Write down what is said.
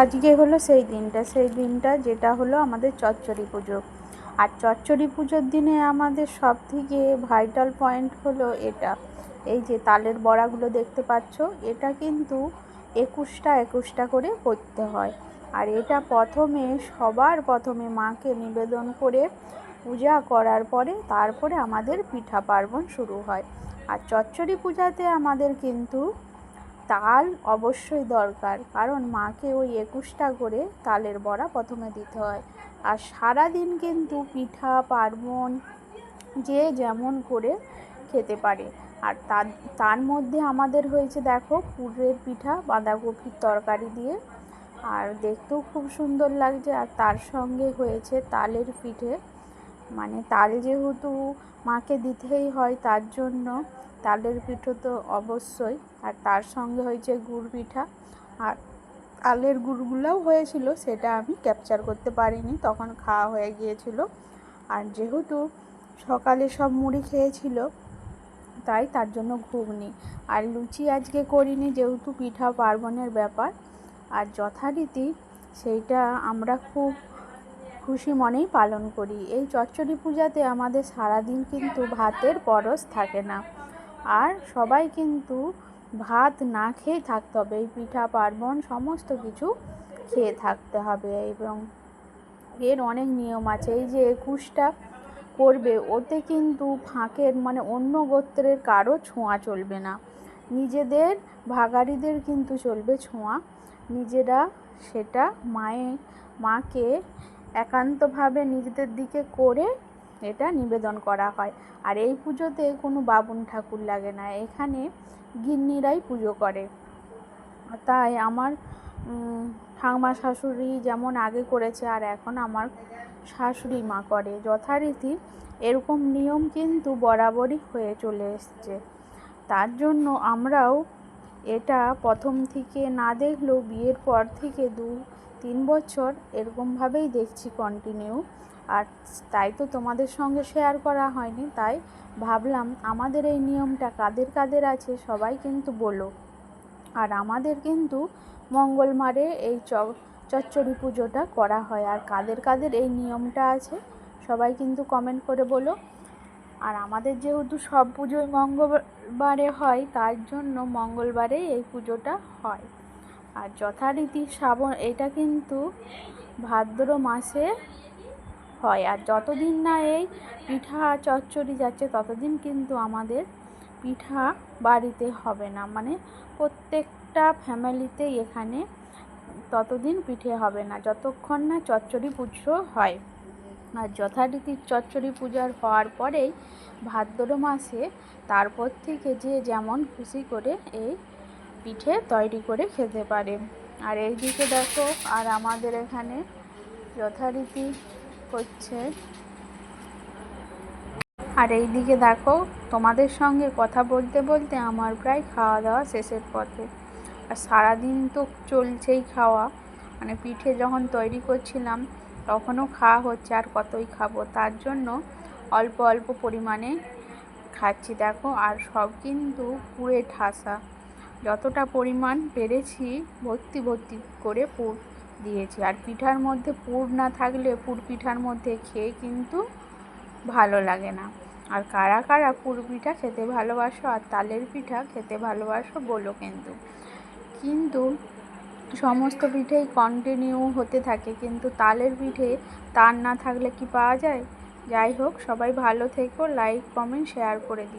আজকে হলো সেই দিনটা যেটা হলো আমাদের চচ্চড়ি পুজো। আর চচ্চড়ি পুজোর দিনে আমাদের সবথেকে ভাইটাল পয়েন্ট হলো এটা, এই যে তালের বড়াগুলো দেখতে পাচ্ছ, এটা কিন্তু 21টা করে করতে হয়। আর এটা সবার প্রথমে মাকে নিবেদন করে পূজা করার পরে তারপরে আমাদের পিঠা পার্বণ শুরু হয়। আর চচ্চড়ি পূজাতে আমাদের কিন্তু তাল অবশ্যই দরকার, কারণ মাকে ওই 21টা করে তালের বড়া প্রথমে দিতে হয়। আর সারাদিন কিন্তু পিঠা পার্বণ যে যেমন করে খেতে পারে। আর তার মধ্যে আমাদের হয়েছে দেখো পুরের পিঠা বাঁধাকপির তরকারি দিয়ে, আর দেখতেও খুব সুন্দর লাগছে। আর তার সঙ্গে হয়েছে তালের পিঠে, মানে তাল যেহেতু মাকে দিতেই হয় তার জন্য তালের পিঠো তো অবশ্যই। আর তার সঙ্গে হয়েছে গুড় পিঠা, আর তালের গুড়গুলোও হয়েছিল, সেটা আমি ক্যাপচার করতে পারিনি, তখন খাওয়া হয়ে গিয়েছিল। আর যেহেতু সকালে সব মুড়ি খেয়েছিল তাই তার জন্য ঘুগনি আর লুচি আজকে করিনি, যেহেতু পিঠা পার্বণের ব্যাপার। আর যথারীতি সেইটা আমরা খুব খুশি মনেই পালন করি। এই চচ্চড়ি পূজাতে আমাদের সারাদিন কিন্তু ভাতের পরশ থাকে না, আর সবাই কিন্তু ভাত না খেয়ে থাকতে হবে, এই পিঠা পার্বণ সমস্ত কিছু খেয়ে থাকতে হবে। এবং এর অনেক নিয়ম আছে। এই যে 21টা করবে, ওতে কিন্তু ফাঁকের মানে অন্য গোত্রের কারো ছোঁয়া চলবে না, নিজেদের ভাগাড়িদের কিন্তু চলবে ছোঁয়া। নিজেরা সেটা মাকে একান্তভাবে নিজেদের দিকে করে এটা নিবেদন করা হয়। আর এই পুজোতে কোনো বামুন ঠাকুর লাগে না, এখানে গিন্নিরাই পুজো করে। তাই আমার ঠাকুমা শাশুড়ি যেমন আগে করেছে, আর এখন আমার শাশুড়ি মা করে যথারীতি, এরকম নিয়ম কিন্তু বরাবরই হয়ে চলে এসছে। তার জন্য আমরাও এটা প্রথম থেকে না দেখলেও বিয়ের পর থেকে 2-3 বছর এরকমভাবেই দেখছি কন্টিনিউ। আর তাই তো তোমাদের সঙ্গে শেয়ার করা হয়নি, তাই ভাবলাম আমাদের এই নিয়মটা কাদের কাদের আছে সবাই কিন্তু বলো। আর আমাদের কিন্তু মঙ্গলবারে এই চচ্চড়ি পুজোটা করা হয়। আর কাদের কাদের এই নিয়মটা আছে সবাই কিন্তু কমেন্ট করে বলো। আর আমাদের যেহেতু সব পুজোই মঙ্গলবারে হয়, তার জন্য মঙ্গলবারেই এই পুজোটা হয়। আর যথারীতি এটা কিন্তু ভাদ্র মাসে হয়। আর যতদিন না এই পিঠা চচ্চড়ি যাচ্ছে ততদিন কিন্তু আমাদের পিঠা বাড়িতে হবে না, মানে প্রত্যেকটা ফ্যামিলিতেই এখানে ততদিন পিঠে হবে না যতক্ষণ না চচ্চড়ি পুজো হয়। আর যথারীতি চচ্চড়ি পূজার হওয়ার পরেই ভাদ্র মাসে তারপর থেকে যে যেমন খুশি করে এই পিঠে তৈরি করে খেতে পারে। আর এই দিকে দেখো, আর আমাদের এখানে যথারীতি হচ্ছে। আর এই দিকে দেখো, তোমাদের সঙ্গে কথা বলতে বলতে আমার প্রায় খাওয়া দাওয়া শেষের পথে। আর সারাদিন তো চলছেই খাওয়া, মানে পিঠে যখন তৈরি করছিলাম তখনও খাওয়া হচ্ছে, আর কতই খাবো, তার জন্য অল্প অল্প পরিমাণে খাচ্ছি দেখো। আর সব কিন্তু পুরে ঠাসা, যতটা পরিমাণ পেরেছি ভর্তি ভর্তি করে পুর দিয়েছি। আর পিঠার মধ্যে পুর না থাকলে পুর পিঠার মধ্যে খেয়ে কিন্তু ভালো লাগে না। আর কারা কারা পুর পিঠা খেতে ভালোবাসো আর তালের পিঠা খেতে ভালোবাসো বলো কিন্তু সমস্ত পিঠেই কন্টিনিউ হতে থাকে, কিন্তু তালের পিঠে তার না থাকলে কি পাওয়া যায়। যাই হোক, সবাই ভালো থেকো, লাইক কমেন্ট শেয়ার করে দিও।